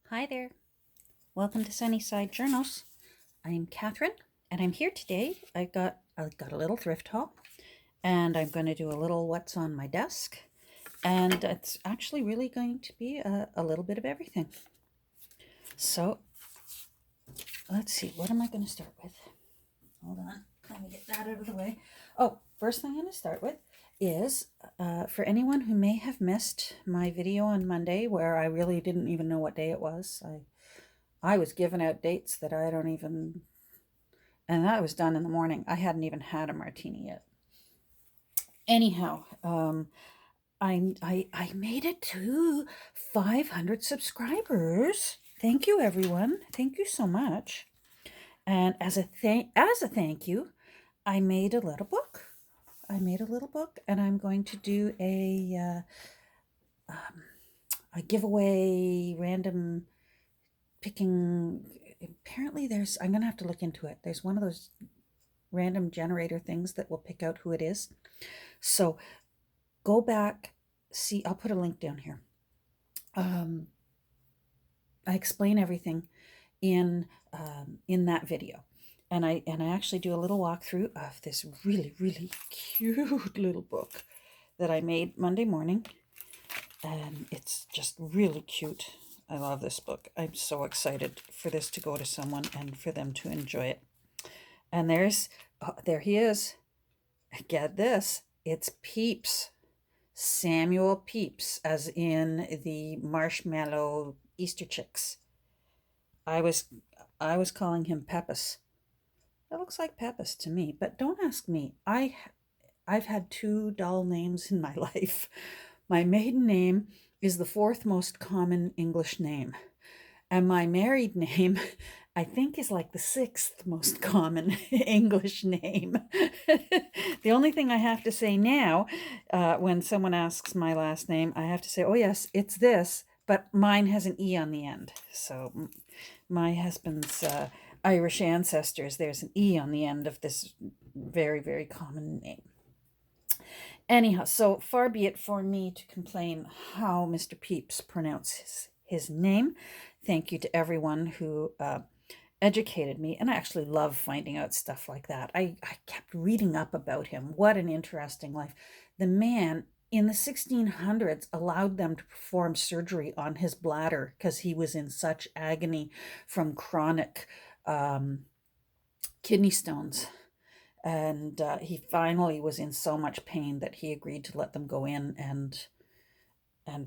Hi there. Welcome to Sunnyside Journals. I'm Catherine, and I'm here today. I got a little thrift haul, and I'm going to do a little what's on my desk, and it's actually really going to be a little bit of everything. So let's see. What am I going to start with? Hold on. Let me get that out of the way. Oh, first thing I'm going to start with is for anyone who may have missed my video on Monday, where I really didn't even know what day it was. I was giving out dates that I don't even, and that was done in the morning. I hadn't even had a martini yet. Anyhow, I made it to 500 subscribers. Thank you, everyone. Thank you so much. And as a thank you, I made a little book. And I'm going to do a giveaway, random picking. Apparently, I'm going to have to look into it. There's one of those random generator things that will pick out who it is. So go back, see, I'll put a link down here. I explain everything in that video. And I actually do a little walkthrough of this really, really cute little book that I made Monday morning. And it's just really cute. I love this book. I'm so excited for this to go to someone and for them to enjoy it. And there he is. Get this. It's Peeps. Samuel Pepys, as in the marshmallow Easter chicks. I was calling him Pepys. It looks like Pepys to me, but don't ask me. I've had two dull names in my life. My maiden name is the fourth most common English name. And my married name, I think, is like the sixth most common English name. The only thing I have to say now, when someone asks my last name, I have to say, oh, yes, it's this, but mine has an E on the end. So my husband's Irish ancestors, there's an E on the end of this very, very common name. Anyhow, so far be it for me to complain how Mr. Pepys pronounces his name. Thank you to everyone who educated me, and I actually love finding out stuff like that. I kept reading up about him. What an interesting life. The man in the 1600s allowed them to perform surgery on his bladder because he was in such agony from chronic kidney stones. And he finally was in so much pain that he agreed to let them go in and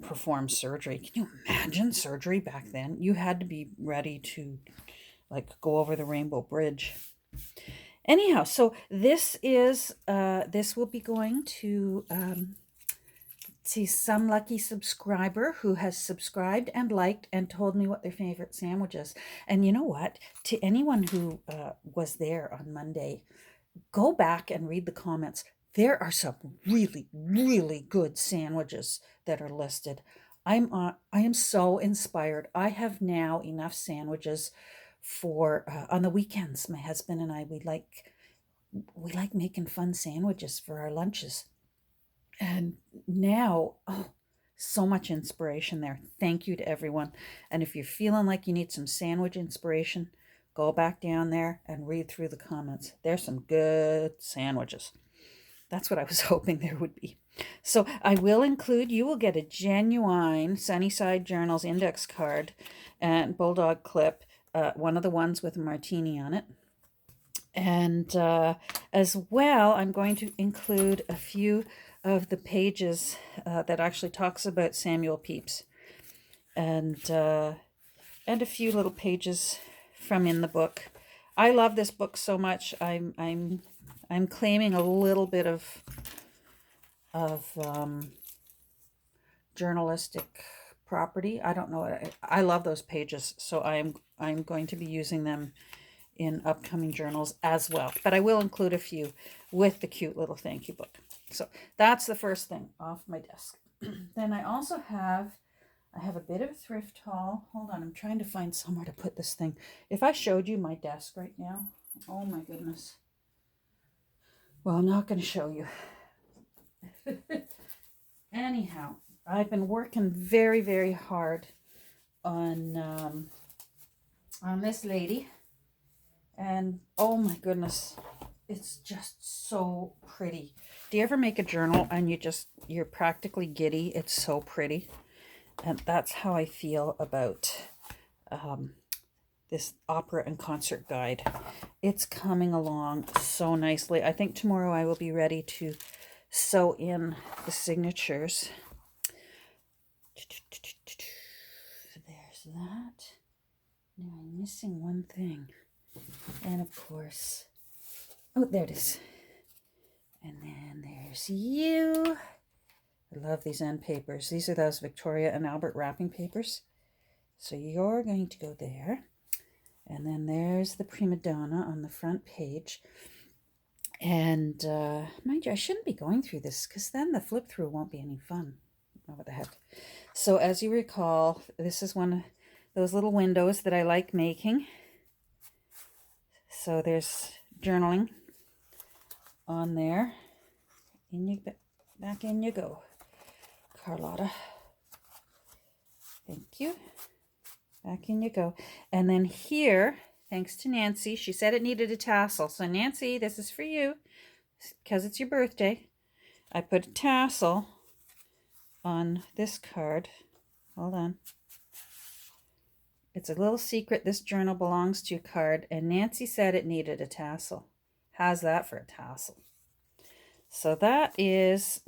perform surgery. Can you imagine surgery back then? You had to be ready to go over the Rainbow Bridge. Anyhow, so this will be going to see some lucky subscriber who has subscribed and liked and told me what their favorite sandwich is. And you know what? To anyone who was there on Monday, go back and read the comments. There are some really, really good sandwiches that are listed. I am so inspired. I have now enough sandwiches for on the weekends. My husband and I, we like making fun sandwiches for our lunches. And now, so much inspiration there. Thank you to everyone. And if you're feeling like you need some sandwich inspiration, go back down there and read through the comments. There's some good sandwiches. That's what I was hoping there would be. So I will include, you will get a genuine Sunnyside Journals index card and bulldog clip, one of the ones with a martini on it. And as well, I'm going to include a few of the pages that actually talks about Samuel Pepys, and a few little pages from in the book. I love this book so much. I'm claiming a little bit of journalistic property. I don't know. I love those pages, so I'm going to be using them in upcoming journals as well. But I will include a few with the cute little thank you book. So that's the first thing off my desk. Then I have a bit of a thrift haul. Hold on, I'm trying to find somewhere to put this thing. If I showed you my desk right now, oh my goodness. Well, I'm not going to show you. Anyhow, I've been working very, very hard on this lady. And oh my goodness, it's just so pretty. Do you ever make a journal and you're practically giddy? It's so pretty. And that's how I feel about this opera and concert guide. It's coming along so nicely. I think tomorrow I will be ready to sew in the signatures. There's that. Now I'm missing one thing. And of course, oh, there it is. And then there's you. I love these end papers. These are those Victoria and Albert wrapping papers. So you're going to go there. And then there's the prima donna on the front page. And mind you, I shouldn't be going through this because then the flip through won't be any fun. Oh, what the heck. So as you recall, this is one of those little windows that I like making. So there's journaling on there. Back in you go, Carlotta. Thank you. Back in you go. And then here, thanks to Nancy, she said it needed a tassel. So Nancy, this is for you because it's your birthday. I put a tassel on this card. Hold on. It's a little secret. This journal belongs to a card, and Nancy said it needed a tassel. How's that for a tassel? So that is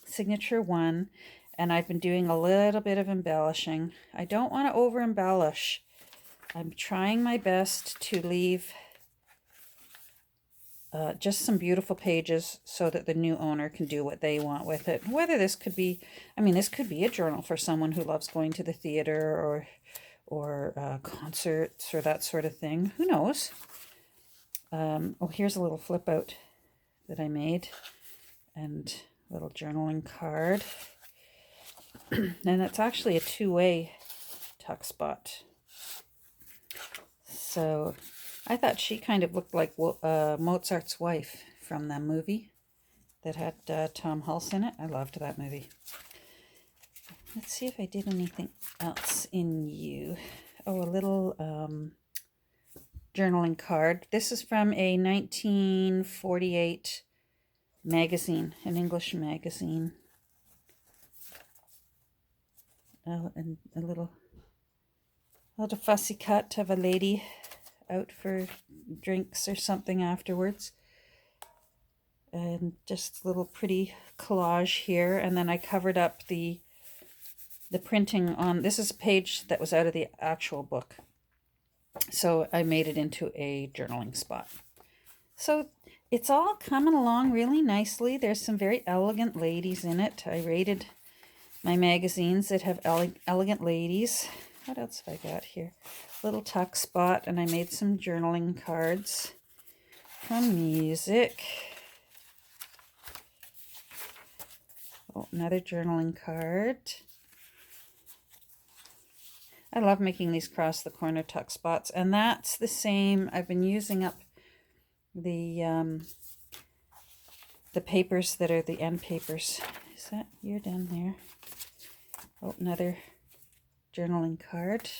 signature 1, and I've been doing a little bit of embellishing. I don't want to over embellish. I'm trying my best to leave just some beautiful pages so that the new owner can do what they want with it. Whether this could be, this could be a journal for someone who loves going to the theater or concerts or that sort of thing. Who knows? Oh, here's a little flip out that I made and a little journaling card. And it's actually a two-way tuck spot. So I thought she kind of looked like Mozart's wife from the movie that had Tom Hulce in it. I loved that movie. Let's see if I did anything else in you. Oh, a little journaling card. This is from a 1948 magazine, an English magazine. Oh, and a little fussy cut of a lady out for drinks or something afterwards. And just a little pretty collage here. And then I covered up the printing on, this is a page that was out of the actual book. So I made it into a journaling spot. So it's all coming along really nicely. There's some very elegant ladies in it. I rated my magazines that have elegant ladies. What else have I got here? Little tuck spot, and I made some journaling cards from music. Oh, another journaling card. I love making these cross the corner tuck spots, and that's the same. I've been using up the papers that are the end papers. Is that you're down there? Oh, another journaling card.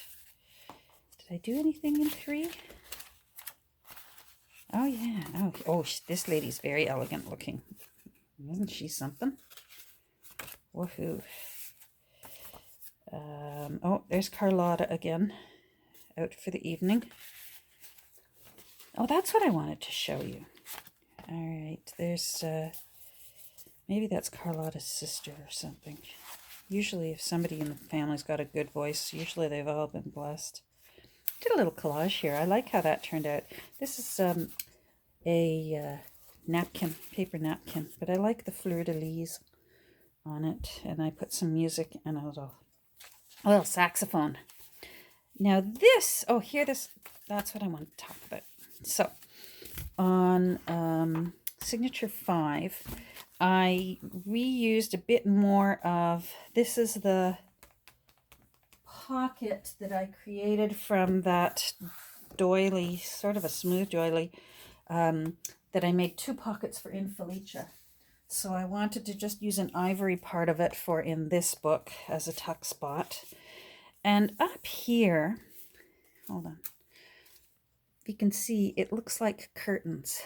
Did I do anything in 3? Oh yeah. Oh, this lady's very elegant looking. Isn't she something? Woohoo. Oh, there's Carlotta again, out for the evening. Oh, that's what I wanted to show you. All right, there's, maybe that's Carlotta's sister or something. Usually if somebody in the family's got a good voice, usually they've all been blessed. Did a little collage here. I like how that turned out. This is a napkin, paper napkin, but I like the fleur-de-lis on it, and I put some music and a little saxophone. Now this, that's what I want to talk about. So on signature 5, I reused a bit more of, this is the pocket that I created from that doily, sort of a smooth doily, that I made 2 pockets for Infelicia. So I wanted to just use an ivory part of it for in this book as a tuck spot. And up here, hold on, if you can see, it looks like curtains.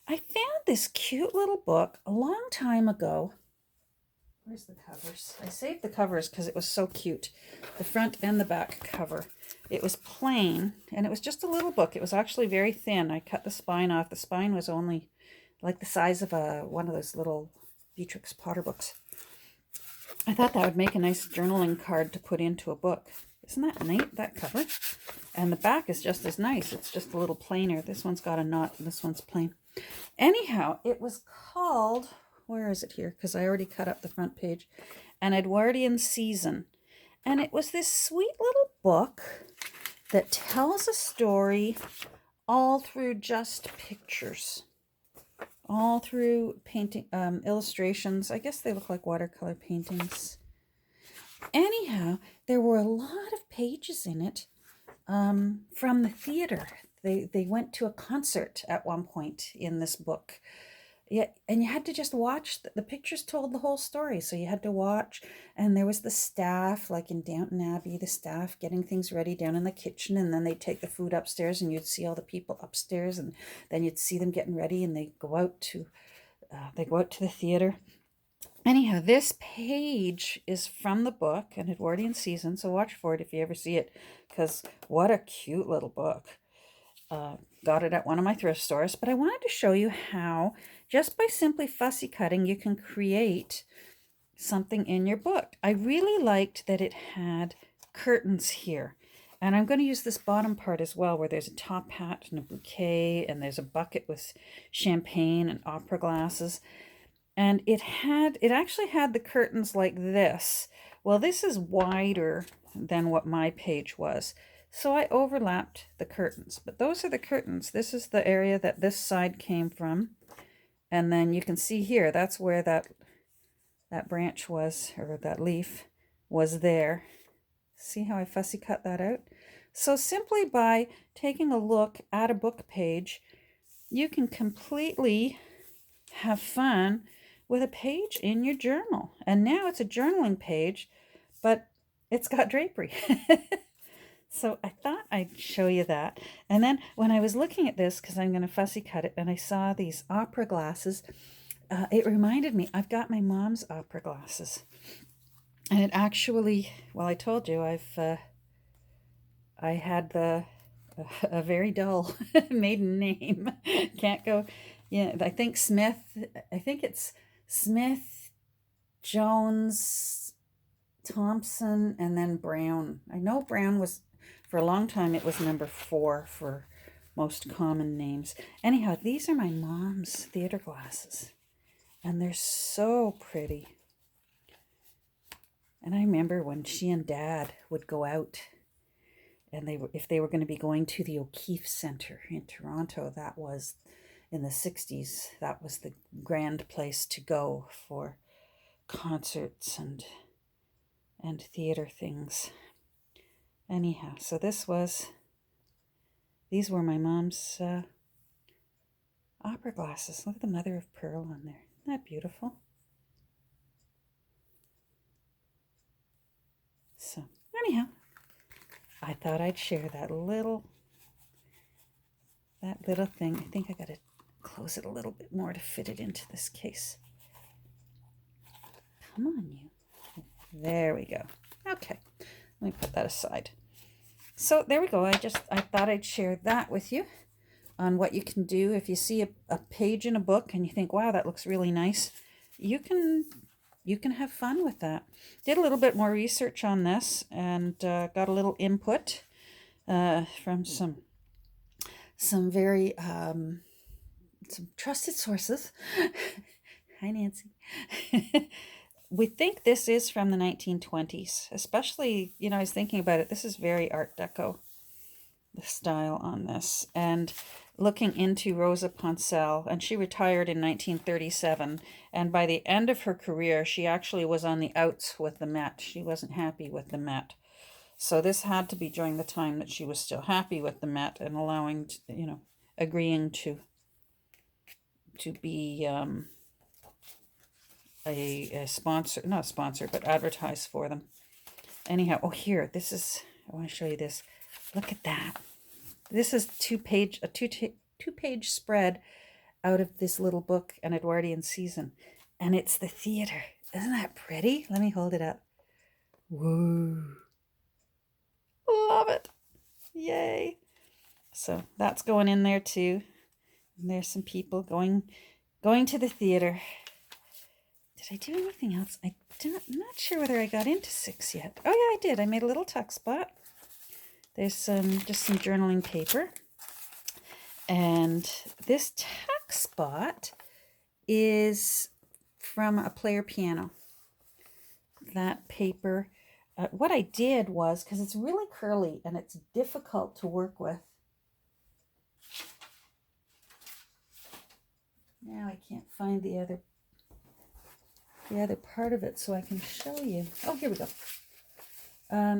I found this cute little book a long time ago. Where's the covers? I saved the covers because it was so cute. The front and the back cover. It was plain, and it was just a little book. It was actually very thin. I cut the spine off. The spine was only like the size of one of those little Beatrix Potter books. I thought that would make a nice journaling card to put into a book. Isn't that neat, that cover? And the back is just as nice. It's just a little plainer. This one's got a knot, and this one's plain. Anyhow, it was called, where is it here? Because I already cut up the front page. An Edwardian Season. And it was this sweet little book that tells a story all through just pictures. All through painting, illustrations. I guess they look like watercolor paintings. Anyhow, there were a lot of pages in it from the theater. They went to a concert at one point in this book. Yeah, and you had to just watch. The pictures told the whole story, so you had to watch. And there was the staff, like in Downton Abbey, the staff getting things ready down in the kitchen, and then they'd take the food upstairs, and you'd see all the people upstairs, and then you'd see them getting ready, and they go out to the theater. Anyhow, this page is from the book, An Edwardian Season, so watch for it if you ever see it, because what a cute little book. Got it at one of my thrift stores, but I wanted to show you how, just by simply fussy cutting, you can create something in your book. I really liked that it had curtains here, and I'm going to use this bottom part as well, where there's a top hat and a bouquet, and there's a bucket with champagne and opera glasses. And it actually had the curtains like this. Well, this is wider than what my page was. So I overlapped the curtains. But those are the curtains. This is the area that this side came from. And then you can see here, that's where that branch was, or that leaf was there. See how I fussy cut that out? So simply by taking a look at a book page, you can completely have fun with a page in your journal. And now it's a journaling page, but it's got drapery. So I thought I'd show you that. And then when I was looking at this, because I'm going to fussy cut it, and I saw these opera glasses, it reminded me, I've got my mom's opera glasses. And it actually, well, I told you, I had a very dull maiden name. Can't go, yeah, I think it's Smith, Jones, Thompson, and then Brown. I know Brown was, for a long time, it was number 4 for most common names. Anyhow, these are my mom's theater glasses, and they're so pretty. And I remember when she and Dad would go out, and if they were going to be going to the O'Keefe Center in Toronto, that was in the 60s, that was the grand place to go for concerts and theater things. Anyhow, so these were my mom's opera glasses. Look at the mother of pearl on there. Isn't that beautiful? So anyhow, I thought I'd share that little thing. I think I got to close it a little bit more to fit it into this case. Come on, you. There we go. Okay, let me put that aside. So there we go. I thought I'd share that with you on what you can do if you see a page in a book and you think, wow, that looks really nice. You can have fun with that. Did a little bit more research on this and got a little input from some very some trusted sources. Hi, Nancy. We think this is from the 1920s, especially, I was thinking about it. This is very Art Deco, the style on this. And looking into Rosa Poncel, and she retired in 1937. And by the end of her career, she actually was on the outs with the Met. She wasn't happy with the Met. So this had to be during the time that she was still happy with the Met and allowing, agreeing to be a sponsor, not a sponsor, but advertise for them. Anyhow, oh, here, this is, I want to show you this. Look at that. This is a two-page spread out of this little book, An Edwardian Season. And it's the theater. Isn't that pretty? Let me hold it up. Whoa. Love it. Yay. So that's going in there too. And there's some people going to the theater. Did I do anything else? I'm not sure whether I got into 6 yet. Oh yeah, I did. I made a little tuck spot. There's just some journaling paper. And this tuck spot is from a player piano. That paper, what I did was, because it's really curly and it's difficult to work with. Now I can't find the other part of it so I can show you. Oh, here we go.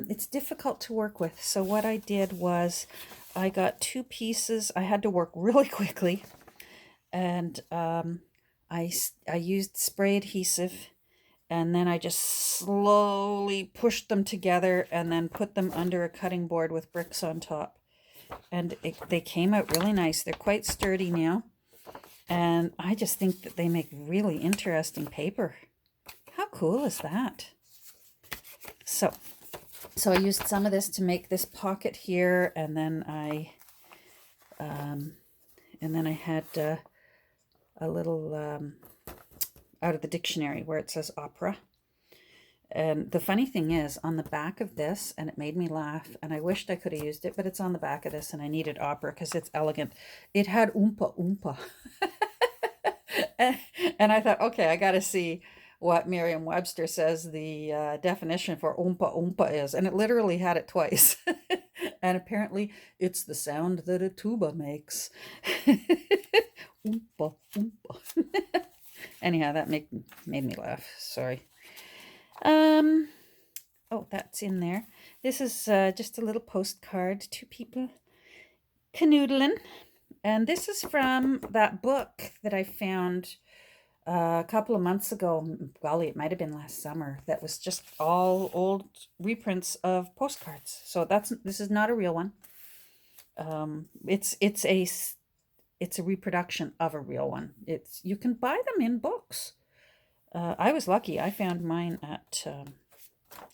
It's difficult to work with. So what I did was I got 2 pieces. I had to work really quickly. And I used spray adhesive. And then I just slowly pushed them together and then put them under a cutting board with bricks on top. And they came out really nice. They're quite sturdy now. And I just think that they make really interesting paper. How cool is that? So I used some of this to make this pocket here, and then I had a little out of the dictionary where it says opera. And the funny thing is, on the back of this, and it made me laugh, and I wished I could have used it, but it's on the back of this, and I needed opera because it's elegant. It had oompa oompa. And I thought, okay, I got to see what Merriam-Webster says the definition for oompa oompa is. And it literally had it twice. And apparently, it's the sound that a tuba makes. Oompa oompa. Anyhow, that made me laugh. Sorry. Oh, that's in there. This is just a little postcard, 2 people canoodling. And this is from that book that I found a couple of months ago. Golly, it might have been last summer. That was just all old reprints of postcards. So this is not a real one. It's a reproduction of a real one. You can buy them in books. I was lucky. I found mine at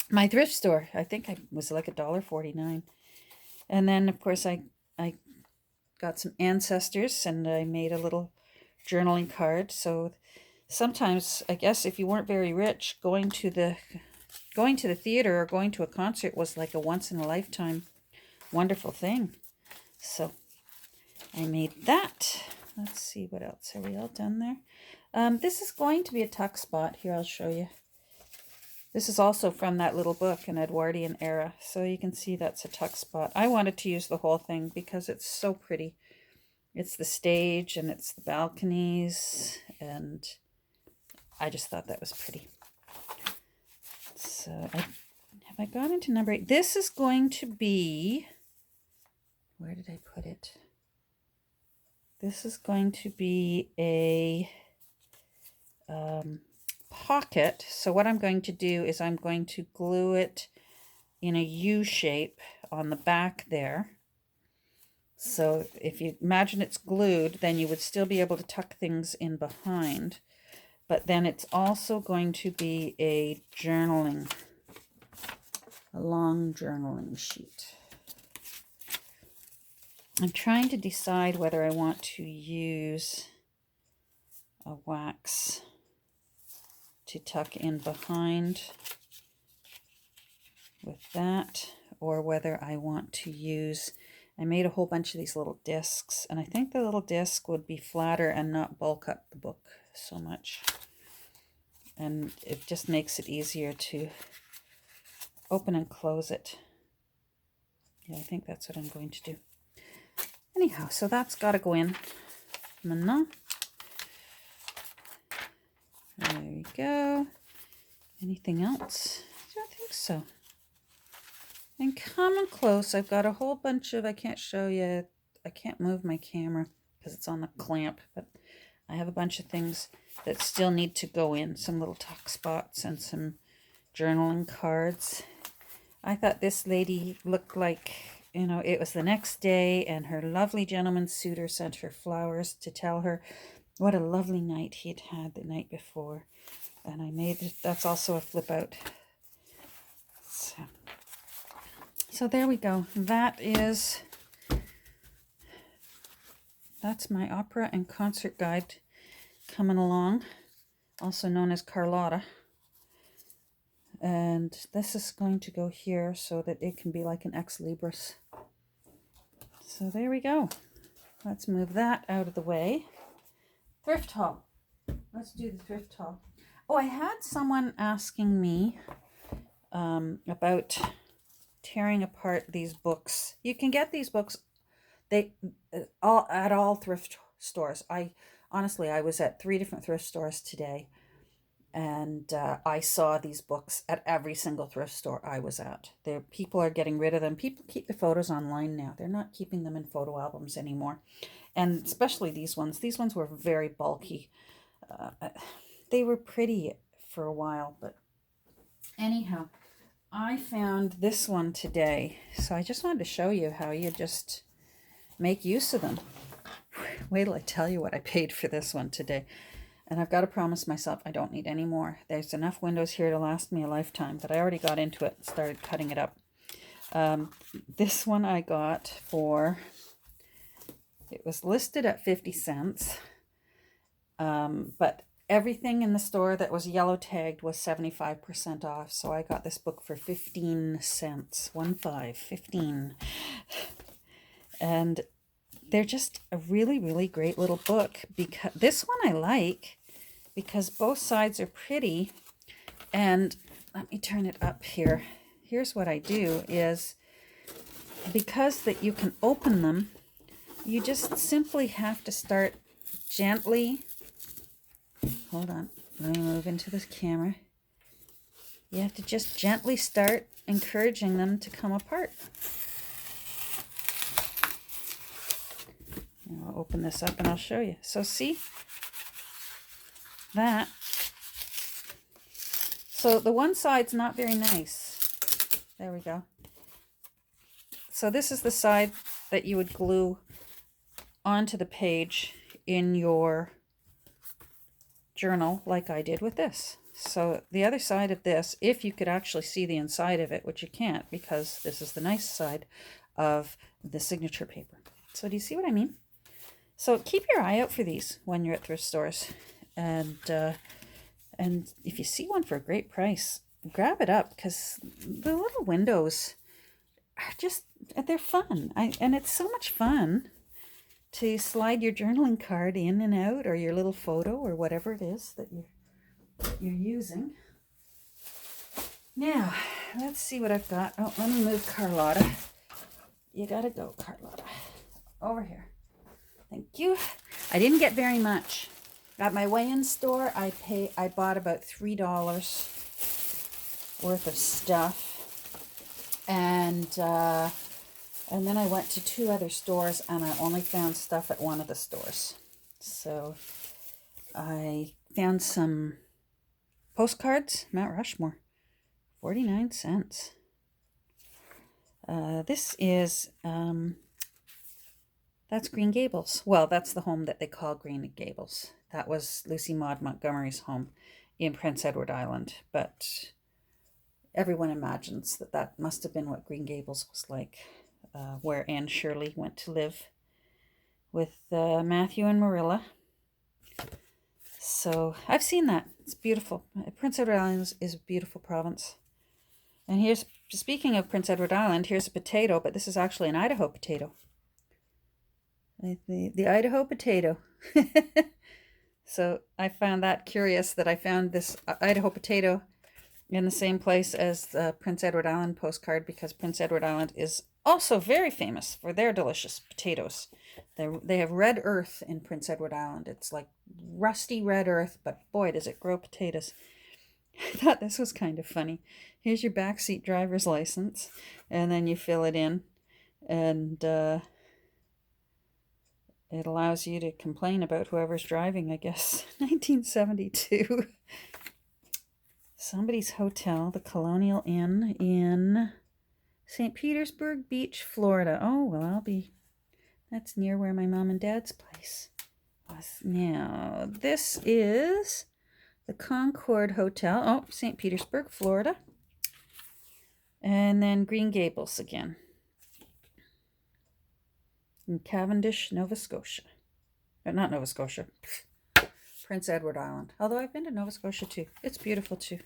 my thrift store. I think it was like $1.49. And then, of course, I got some ancestors, and I made a little journaling card. So sometimes, I guess, if you weren't very rich, going to the theater or going to a concert was like a once in a lifetime wonderful thing. So I made that. Let's see, what else? Are we all done there? This is going to be a tuck spot. Here, I'll show you. This is also from that little book, An Edwardian Era. So you can see that's a tuck spot. I wanted to use the whole thing because it's so pretty. It's the stage and it's the balconies. And I just thought that was pretty. So have I gone into number 8? This is going to be... Where did I put it? This is going to be a... pocket. So what I'm going to do is I'm going to glue it in a U shape on the back there. So if you imagine it's glued, then you would still be able to tuck things in behind. But then it's also going to be a long journaling sheet. I'm trying to decide whether I want to use a wax to tuck in behind with that, or whether I want to use, I made a whole bunch of these little discs, and I think the little disc would be flatter and not bulk up the book so much. And it just makes it easier to open and close it. Yeah, I think that's what I'm going to do. Anyhow, so that's got to go in. Maintenant. There we go. Anything else? I don't think so. And coming close, I've got a whole bunch of, I can't show you, I can't move my camera because it's on the clamp, but I have a bunch of things that still need to go in. Some little tuck spots and some journaling cards. I thought this lady looked like, you know, it was the next day and her lovely gentleman suitor sent her flowers to tell her what a lovely night he'd had the night before. And I made, that's also a flip out. So there we go. That's my opera and concert guide coming along, also known as Carlotta. And this is going to go here so that it can be like an ex libris. So there we go. Let's move that out of the way. Thrift haul. Let's do the thrift haul. Oh, I had someone asking me about tearing apart these books. You can get these books at all thrift stores. I was at 3 different thrift stores today, and I saw these books at every single thrift store I was at. People are getting rid of them. People keep the photos online now. They're not keeping them in photo albums anymore. And especially these ones. These ones were very bulky. They were pretty for a while, but anyhow, I found this one today. So I just wanted to show you how you just make use of them. Wait till I tell you what I paid for this one today. And I've got to promise myself I don't need any more. There's enough windows here to last me a lifetime, but I already got into it and started cutting it up. This one I got for, it was listed at 50 cents, but everything in the store that was yellow tagged was 75% off. So I got this book for 15 cents, 15. And they're just a really, really great little book. Because this one I like because both sides are pretty. And let me turn it up here. Here's what I do is, because that you can open them, you just simply have to start gently. Hold on, let me move into this camera. You have to just gently start encouraging them to come apart. I'll open this up and I'll show you. So see that? So the one side's not very nice. There we go. So this is the side that you would glue onto the page in your journal, like I did with this. So the other side of this, if you could actually see the inside of it, which you can't because this is the nice side of the signature paper. So do you see what I mean? So keep your eye out for these when you're at thrift stores. And if you see one for a great price, grab it up, because the little windows are just, they're fun. And it's so much fun to slide your journaling card in and out, or your little photo, or whatever it is that you're using. Now, let's see what I've got. Oh, let me move Carlotta. You gotta go, Carlotta. Over here. Thank you. I didn't get very much. At my weigh-in store, I bought about $3 worth of stuff. And then I went to 2 other stores, and I only found stuff at one of the stores. So I found some postcards, Mount Rushmore, 49 cents. This is, that's Green Gables. Well, that's the home that they call Green Gables. That was Lucy Maud Montgomery's home in Prince Edward Island. But everyone imagines that that must have been what Green Gables was like, where Anne Shirley went to live with Matthew and Marilla. So I've seen that. It's beautiful. Prince Edward Island is a beautiful province. And here's, speaking of Prince Edward Island, here's a potato, but this is actually an Idaho potato. The Idaho potato. So I found that curious that I found this Idaho potato in the same place as the Prince Edward Island postcard, because Prince Edward Island is also very famous for their delicious potatoes. They have red earth in Prince Edward Island. It's like rusty red earth, but boy, does it grow potatoes. I thought this was kind of funny. Here's your backseat driver's license, and then you fill it in, and it allows you to complain about whoever's driving, I guess. 1972. Somebody's hotel, the Colonial Inn in St. Petersburg Beach, Florida. Oh, well, that's near where my mom and dad's place was. Now, this is the Concord Hotel. Oh, St. Petersburg, Florida. And then Green Gables again. In Cavendish, Nova Scotia. Not Nova Scotia. Prince Edward Island. Although I've been to Nova Scotia too. It's beautiful too.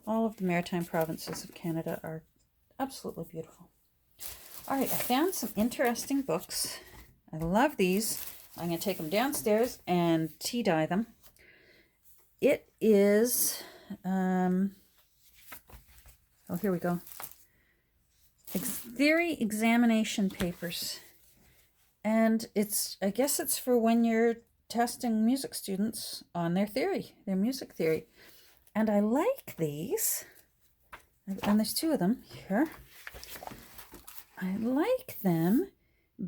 All of the maritime provinces of Canada are absolutely beautiful. All right, I found some interesting books. I love these. I'm going to take them downstairs and tea dye them. It is, oh, here we go. Theory examination papers. And I guess it's for when you're testing music students on their music theory. And I like these. And there's two of them here. I like them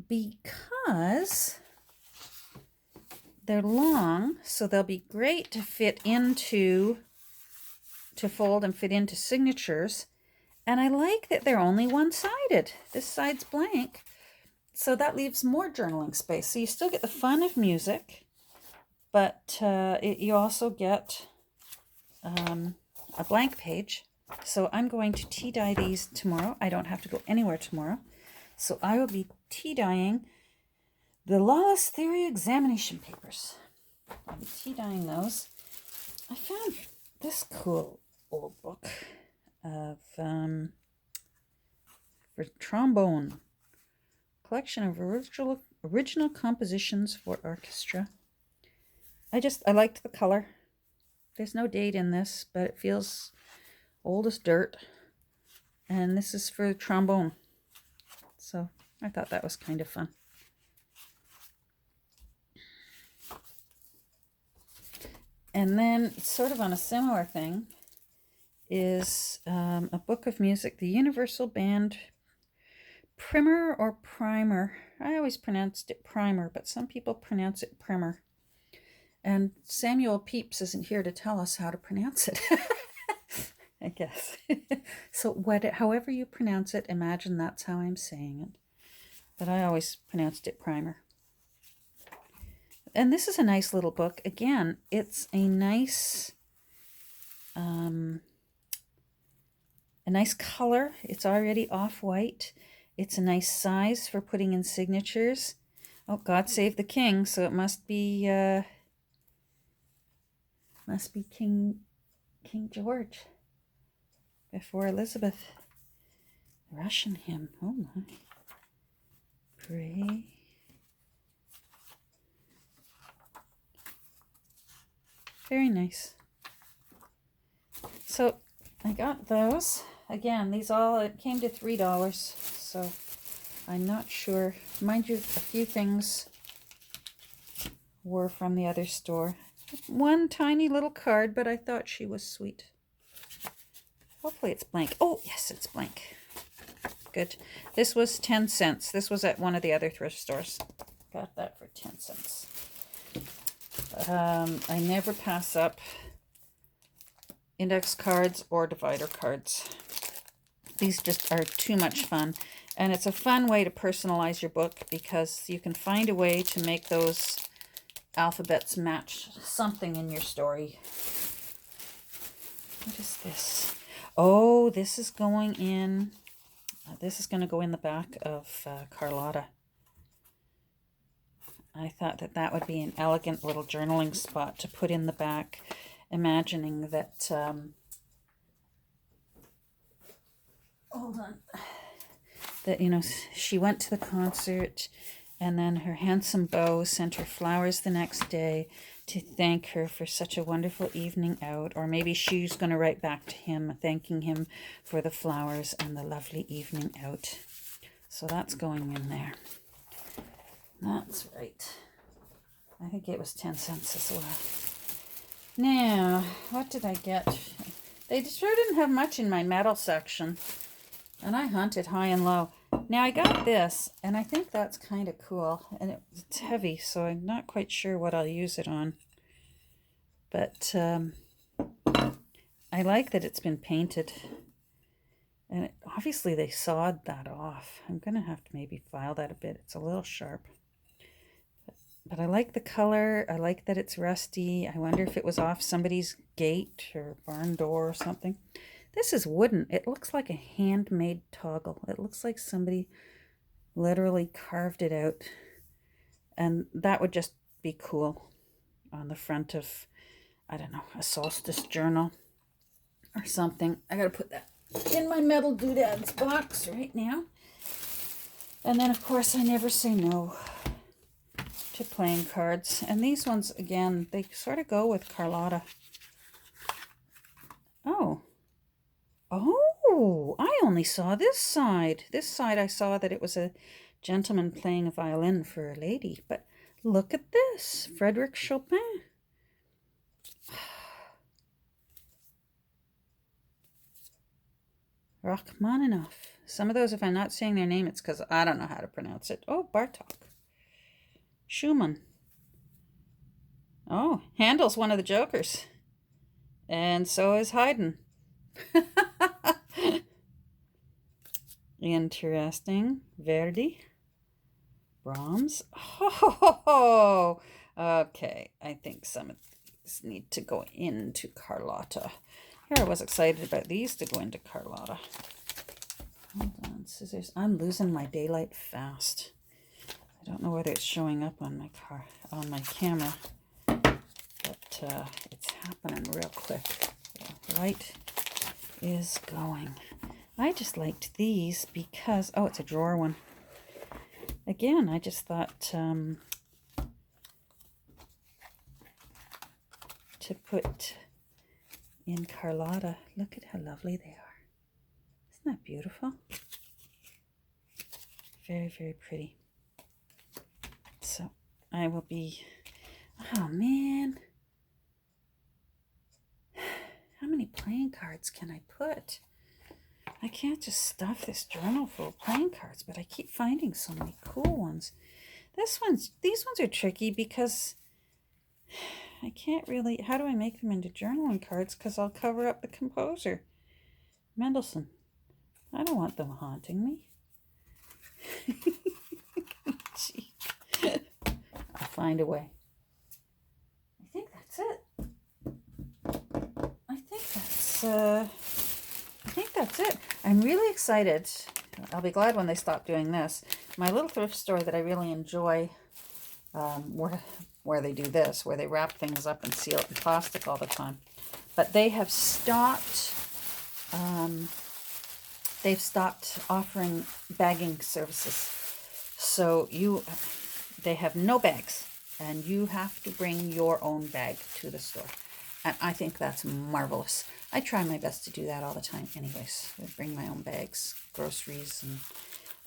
because they're long, so they'll be great to fold and fit into signatures. And I like that they're only one-sided. This side's blank. So that leaves more journaling space. So you still get the fun of music, but you also get a blank page. So I'm going to tea dye these tomorrow. I don't have to go anywhere tomorrow. So I will be tea dyeing the Lawless Theory examination papers. I'll be tea dyeing those. I found this cool old book of for trombone. Collection of original compositions for orchestra. I liked the color. There's no date in this, but it feels old as dirt. And this is for trombone. So I thought that was kind of fun. And then, sort of on a similar thing, is a book of music, the Universal Band Primer or Primer. I always pronounced it Primer, but some people pronounce it Primer. And Samuel Pepys isn't here to tell us how to pronounce it, I guess. So however you pronounce it, imagine that's how I'm saying it. But I always pronounced it Primer. And this is a nice little book. Again, it's a nice color. It's already off-white. It's a nice size for putting in signatures. Oh, God Save the King, so it must be King George before Elizabeth. Russian hymn. Oh my. Pray. Very nice. So I got those. Again, it came to $3, so I'm not sure. Mind you, a few things were from the other store. One tiny little card, but I thought she was sweet. Hopefully it's blank. Oh, yes, it's blank. Good. This was 10 cents. This was at one of the other thrift stores. Got that for 10 cents. I never pass up index cards or divider cards. These just are too much fun. And it's a fun way to personalize your book because you can find a way to make those alphabets match something in your story. What is this? Oh, this is going in. This is going to go in the back of Carlotta. I thought that would be an elegant little journaling spot to put in the back, imagining that hold on. That, she went to the concert and then her handsome beau sent her flowers the next day to thank her for such a wonderful evening out. Or maybe she's going to write back to him, thanking him for the flowers and the lovely evening out. So that's going in there. That's right. I think it was 10 cents as well. Now, what did I get? They sure didn't have much in my metal section. And I hunted high and low. Now I got this, and I think that's kind of cool. And it's heavy, so I'm not quite sure what I'll use it on. But I like that it's been painted. And obviously they sawed that off. I'm going to have to maybe file that a bit. It's a little sharp. But I like the color. I like that it's rusty. I wonder if it was off somebody's gate or barn door or something. This is wooden. It looks like a handmade toggle. It looks like somebody literally carved it out. And that would just be cool on the front of, I don't know, a solstice journal or something. I gotta put that in my metal doodads box right now. And then, of course, I never say no to playing cards. And these ones, again, they sort of go with Carlotta. Oh. Oh, I only saw this side. This side I saw that it was a gentleman playing a violin for a lady. But look at this. Frédéric Chopin. Rachmaninoff. Some of those, if I'm not saying their name, it's because I don't know how to pronounce it. Oh, Bartok. Schumann. Oh, Handel's one of the Jokers. And so is Haydn. Interesting. Verdi. Brahms. Oh, okay. I think some of these need to go into Carlotta. Here, I was excited about these to go into Carlotta. Hold on, scissors. I'm losing my daylight fast. I don't know whether it's showing up on my camera, but it's happening real quick. The light is going. I just liked these because, oh, it's a drawer one. Again, I just thought to put in Carlotta. Look at how lovely they are. Isn't that beautiful? Very, very pretty. So I will be, oh man. How many playing cards can I put? I can't just stuff this journal full of playing cards, but I keep finding so many cool ones. These ones are tricky because I can't really, how do I make them into journaling cards? Because I'll cover up the composer. Mendelssohn. I don't want them haunting me. Gee. I'll find a way. I think that's it. I think that's it. I'm really excited. I'll be glad when they stop doing this. My little thrift store that I really enjoy, where they do this, where they wrap things up and seal it in plastic all the time. But they have stopped, offering bagging services. So they have no bags, and you have to bring your own bag to the store. And I think that's marvelous. I try my best to do that all the time anyways. I bring my own bags, groceries, and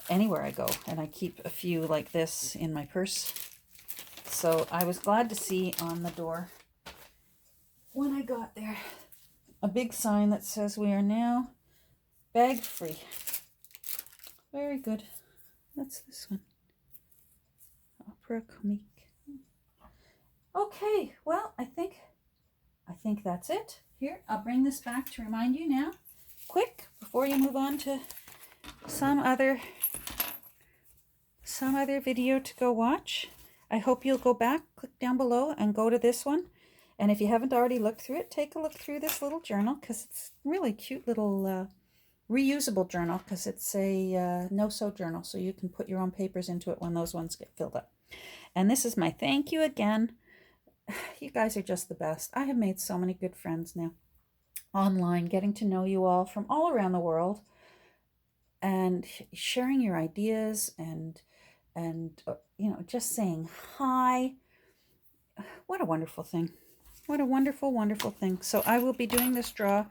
anywhere I go. And I keep a few like this in my purse. So I was glad to see on the door when I got there a big sign that says we are now bag free. Very good. That's this one. Opera comique. Okay, well, I think that's it. Here, I'll bring this back to remind you now, quick, before you move on to some other video to go watch. I hope you'll go back, click down below, and go to this one. And if you haven't already looked through it, take a look through this little journal, because it's a really cute little reusable journal, because it's a no-sew journal, so you can put your own papers into it when those ones get filled up. And this is my thank you again. You guys are just the best. I have made so many good friends now online, getting to know you all from all around the world, and sharing your ideas and just saying hi. What a wonderful thing. What a wonderful, wonderful thing. So I will be doing this draw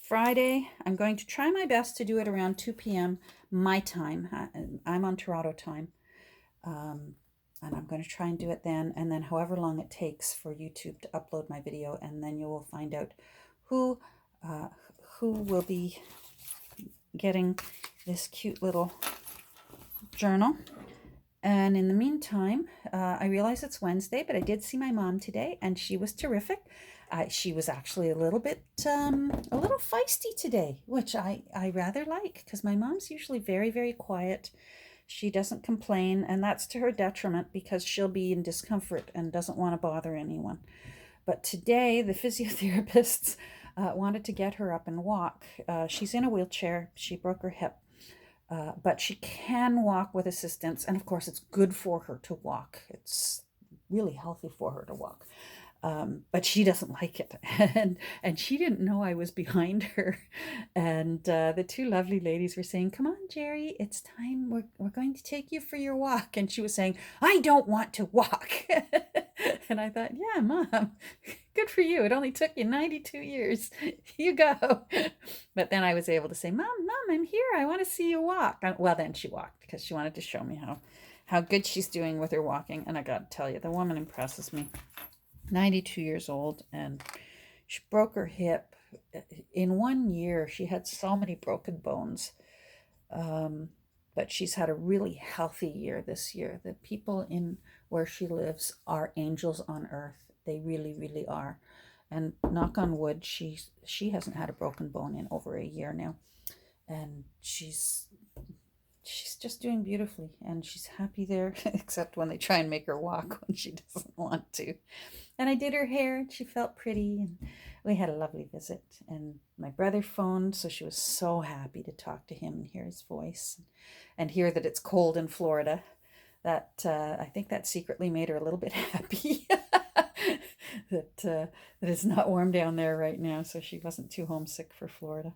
Friday. I'm going to try my best to do it around 2 p.m. my time. I'm on Toronto time. And I'm going to try and do it then, and then however long it takes for YouTube to upload my video, and then you will find out who will be getting this cute little journal. And in the meantime, I realize it's Wednesday, but I did see my mom today, and she was terrific. She was actually a little feisty today, which I rather like because my mom's usually very, very quiet. She doesn't complain, and that's to her detriment because she'll be in discomfort and doesn't want to bother anyone. But today, the physiotherapists wanted to get her up and walk. She's in a wheelchair. She broke her hip, but she can walk with assistance. And of course, it's good for her to walk. It's really healthy for her to walk. But she doesn't like it. And she didn't know I was behind her. And the two lovely ladies were saying, "Come on, Jerry, it's time. We're going to take you for your walk." And she was saying, "I don't want to walk." And I thought, yeah, Mom, good for you. It only took you 92 years. You go. But then I was able to say, Mom, I'm here. I want to see you walk. Well, then she walked because she wanted to show me how good she's doing with her walking. And I got to tell you, the woman impresses me. 92 years old, and she broke her hip. In 1 year, she had so many broken bones. But she's had a really healthy year this year. The people in where she lives are angels on earth. They really, really are. And knock on wood, she hasn't had a broken bone in over a year now. And she's just doing beautifully, and she's happy there, except when they try and make her walk when she doesn't want to. And I did her hair, and she felt pretty, and we had a lovely visit. And my brother phoned, so she was so happy to talk to him and hear his voice and hear that it's cold in Florida. That I think that secretly made her a little bit happy that it's not warm down there right now, so she wasn't too homesick for Florida.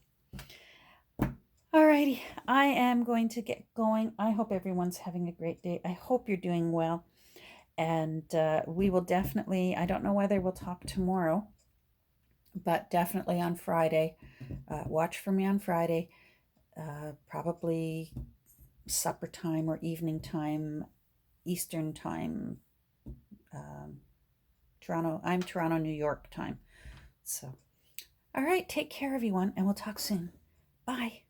Alrighty, I am going to get going. I hope everyone's having a great day. I hope you're doing well. And we will definitely, I don't know whether we'll talk tomorrow, but definitely on Friday. Watch for me on Friday, probably supper time or evening time, Eastern time. I'm Toronto, New York time. So, all right, take care, everyone, and we'll talk soon. Bye.